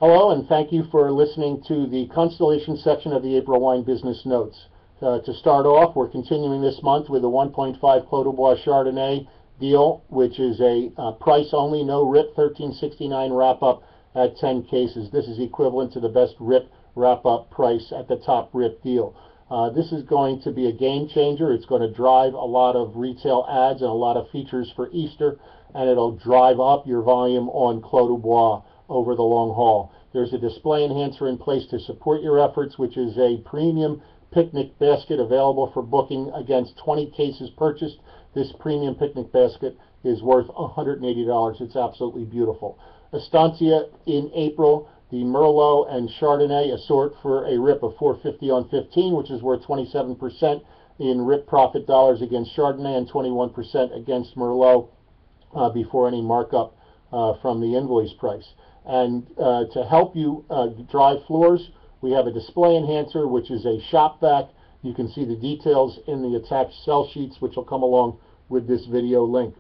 Hello, and thank you for listening to the Constellation section of the April Wine Business Notes. To start off, we're continuing this month with a 1.5 Clos du Bois Chardonnay deal, which is a price-only, no-rip, $13.69 wrap-up at 10 cases. This is equivalent to the best rip wrap-up price at the top rip deal. This is going to be a game changer. It's going to drive a lot of retail ads and a lot of features for Easter, and it'll drive up your volume on Clos du Bois over the long haul. There's a display enhancer in place to support your efforts, which is a premium picnic basket available for booking against 20 cases purchased. This premium picnic basket is worth $180. It's absolutely beautiful. Estancia in April, the Merlot and Chardonnay assort for a rip of $4.50 on 15, which is worth 27% in rip profit dollars against Chardonnay and 21% against Merlot before any markup from the invoice price. And to help you drive floors, we have a display enhancer, which is a shop vac. You can see the details in the attached sell sheets, which will come along with this video link.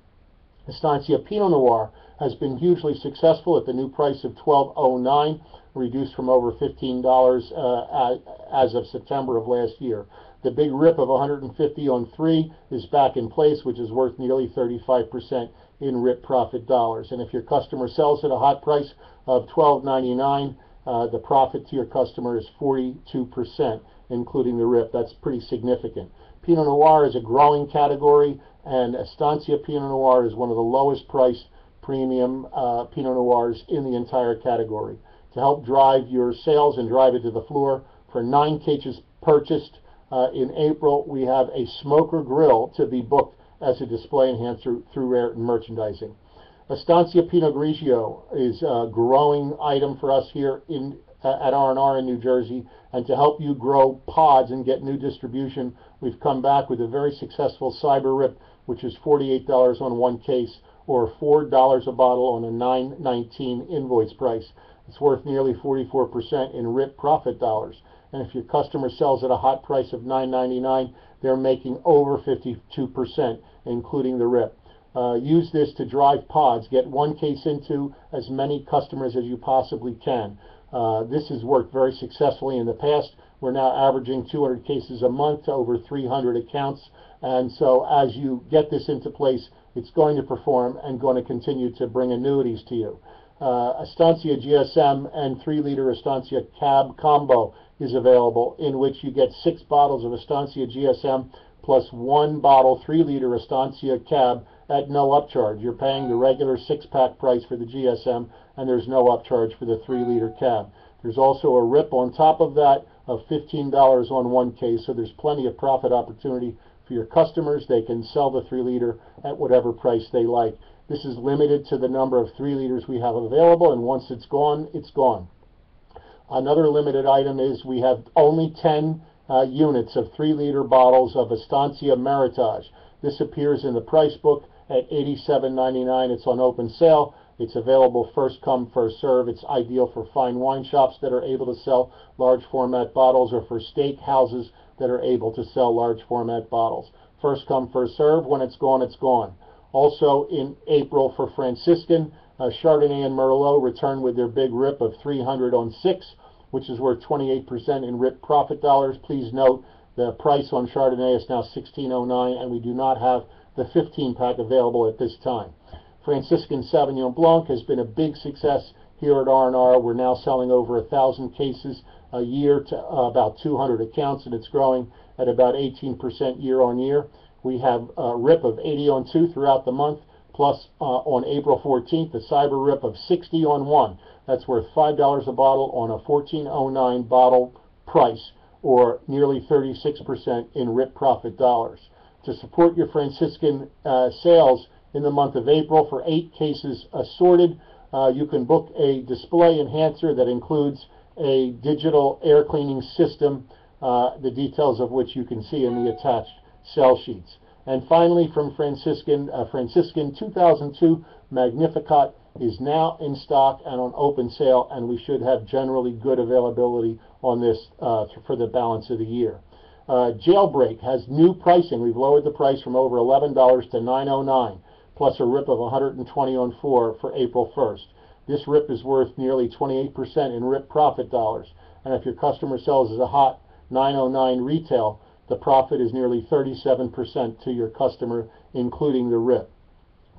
Estancia Pinot Noir has been hugely successful at the new price of $12.09, reduced from over $15 as of September of last year. The big rip of 150 on 3 is back in place, which is worth nearly 35% in rip profit dollars. And if your customer sells at a hot price of $12.99, the profit to your customer is 42%, including the rip. That's pretty significant. Pinot Noir is a growing category, and Estancia Pinot Noir is one of the lowest priced premium Pinot Noirs in the entire category. To help drive your sales and drive it to the floor, for 9 cases purchased in April, we have a smoker grill to be booked as a display enhancer through Raritan Merchandising. Estancia Pinot Grigio is a growing item for us here at R&R in New Jersey, and to help you grow pods and get new distribution, we've come back with a very successful Cyber Rip, which is $48 on 1 case, or $4 a bottle on a $9.19 invoice price. It's worth nearly 44% in rip profit dollars. And if your customer sells at a hot price of $9.99, they're making over 52%, including the rip. Use this to drive pods. Get 1 case into as many customers as you possibly can. This has worked very successfully in the past. We're now averaging 200 cases a month to over 300 accounts. And so as you get this into place, it's going to perform and going to continue to bring annuities to you. Estancia GSM and 3-liter Estancia Cab combo is available, in which you get 6 bottles of Estancia GSM plus 1 bottle 3-liter Estancia Cab at no upcharge. You're paying the regular 6-pack price for the GSM, and there's no upcharge for the 3-liter Cab. There's also a rip on top of that of $15 on 1 case, so there's plenty of profit opportunity for your customers. They can sell the 3-liter at whatever price they like. This is limited to the number of 3 liters we have available, and once it's gone, it's gone. Another limited item is we have only 10 units of 3-liter bottles of Estancia Meritage. This appears in the price book at $87.99. It's on open sale. It's available first come, first serve. It's ideal for fine wine shops that are able to sell large format bottles, or for steak houses that are able to sell large format bottles. First come, first serve. When it's gone, it's gone. Also in April for Franciscan, Chardonnay and Merlot return with their big rip of 300 on 6, which is worth 28% in rip profit dollars. Please note the price on Chardonnay is now $16.09, and we do not have the 15-pack available at this time. Franciscan Sauvignon Blanc has been a big success here at R&R. We're now selling over 1,000 cases a year to about 200 accounts, and it's growing at about 18% year on year. We have a rip of 80 on 2 throughout the month, plus on April 14th, a Cyber Rip of 60 on 1. That's worth $5 a bottle on a $14.09 bottle price, or nearly 36% in rip profit dollars. To support your Franciscan sales in the month of April, for 8 cases assorted, you can book a display enhancer that includes a digital air cleaning system, the details of which you can see in the attached sell sheets. And finally, from Franciscan 2002 Magnificat is now in stock and on open sale, and we should have generally good availability on this for the balance of the year. Jailbreak has new pricing. We've lowered the price from over $11 to $9.09, plus a rip of 120 on 4 for April 1st. This RIP is worth nearly 28% in RIP profit dollars. And if your customer sells as a hot 909 retail, the profit is nearly 37% to your customer, including the RIP.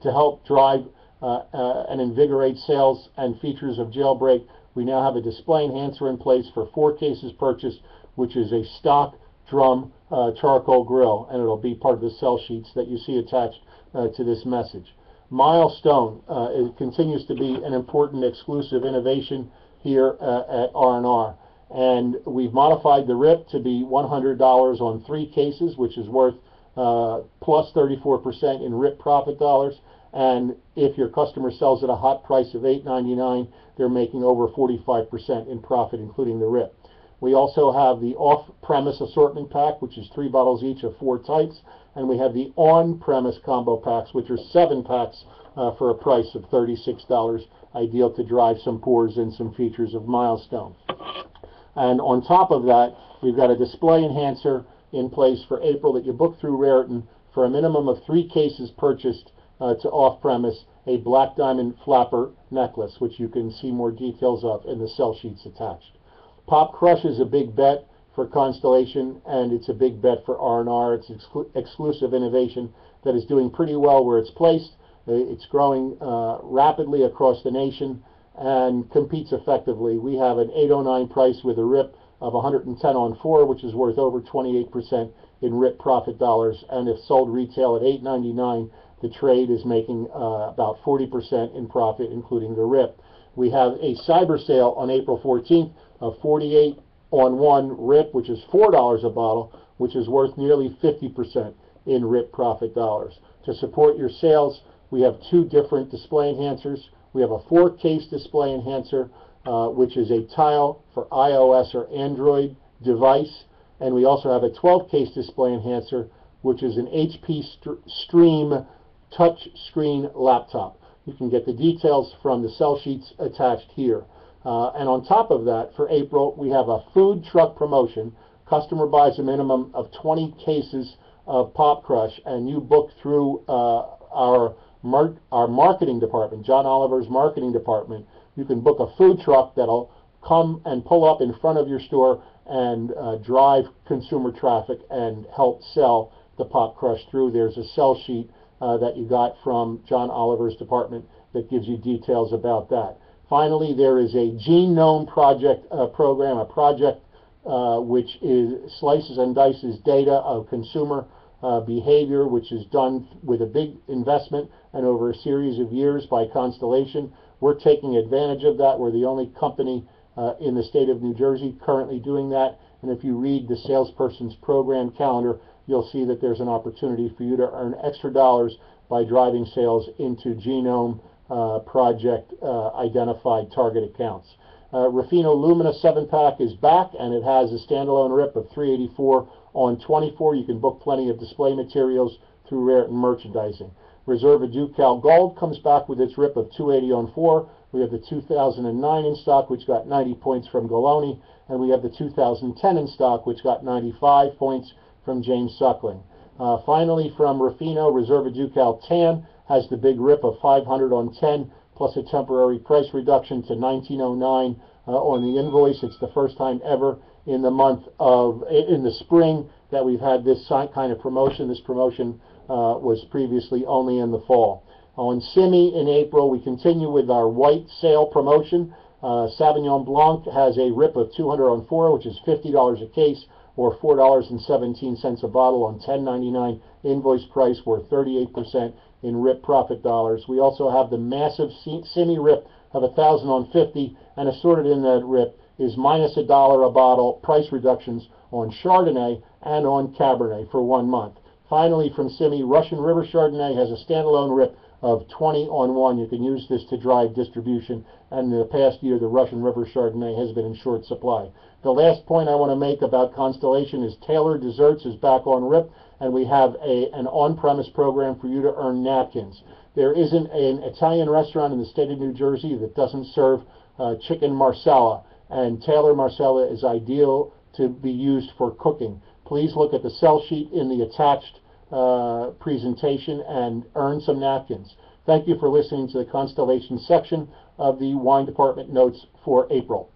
To help drive and invigorate sales and features of Jailbreak, we now have a display enhancer in place for 4 cases purchased, which is a stock drum charcoal grill, and it'll be part of the sell sheets that you see attached to this message. Milestone it continues to be an important exclusive innovation here at R&R, and we've modified the RIP to be $100 on 3 cases, which is worth plus 34% in RIP profit dollars. And if your customer sells at a hot price of $8.99, they're making over 45% in profit, including the RIP. We also have the off-premise assortment pack, which is 3 bottles each of 4 types, and we have the on-premise combo packs, which are 7 packs for a price of $36, ideal to drive some pours and some features of Milestone. And on top of that, we've got a display enhancer in place for April that you book through Raritan for a minimum of 3 cases purchased to off-premise, a black diamond flapper necklace, which you can see more details of in the sell sheets attached. Pop Crush is a big bet for Constellation, and it's a big bet for R&R. It's exclusive innovation that is doing pretty well where it's placed. It's growing rapidly across the nation and competes effectively. We have an $8.09 price with a RIP of 110 on 4, which is worth over 28% in RIP profit dollars, and if sold retail at $8.99, the trade is making about 40% in profit, including the RIP. We have a cyber sale on April 14th of 48 on 1 RIP, which is $4 a bottle, which is worth nearly 50% in RIP profit dollars. To support your sales, we have 2 different display enhancers. We have a 4-case display enhancer, which is a tile for iOS or Android device, and we also have a 12-case display enhancer, which is an HP Stream touch screen laptop. You can get the details from the sell sheets attached here. And on top of that, for April, we have a food truck promotion. Customer buys a minimum of 20 cases of Pop Crush, and you book through our marketing department, John Oliver's marketing department. You can book a food truck that'll come and pull up in front of your store and drive consumer traffic and help sell the Pop Crush through. There's a sell sheet that you got from John Oliver's department that gives you details about that. Finally, there is a Genome Project program, a project which slices and dices data of consumer behavior, which is done with a big investment and over a series of years by Constellation. We're taking advantage of that. We're the only company in the state of New Jersey currently doing that. And if you read the salesperson's program calendar, you'll see that there's an opportunity for you to earn extra dollars by driving sales into Genome Project identified target accounts. Ruffino Lumina 7-pack is back, and it has a standalone RIP of $384 on 24. You can book plenty of display materials through Raritan Merchandising. Reserva DuCal Gold comes back with its RIP of $280 on 4. We have the 2009 in stock, which got 90 points from Galoni, and we have the 2010 in stock, which got 95 points from James Suckling. Finally, from Ruffino, Reserva DuCal Tan has the big RIP of $500 on 10, plus a temporary price reduction to $19.09 on the invoice. It's the first time ever in the spring that we've had this kind of promotion. This promotion was previously only in the fall. On Simi in April, we continue with our white sale promotion. Sauvignon Blanc has a RIP of $200 on 4, which is $50 a case, or $4.17 a bottle on $10.99 invoice price, worth 38% in RIP profit dollars. We also have the massive Simi RIP of $1,000 on 50, and assorted in that RIP is minus $1 a bottle price reductions on Chardonnay and on Cabernet for 1 month. Finally, from Simi, Russian River Chardonnay has a standalone RIP of 20 on 1. You can use this to drive distribution, and in the past year, the Russian River Chardonnay has been in short supply. The last point I want to make about Constellation is Tailored Desserts is back on RIP, and we have an on-premise program for you to earn napkins. There isn't an Italian restaurant in the state of New Jersey that doesn't serve chicken marsala, and Taylor Marsala is ideal to be used for cooking. Please look at the sell sheet in the attached presentation and earn some napkins. Thank you for listening to the Constellation section of the wine department notes for April.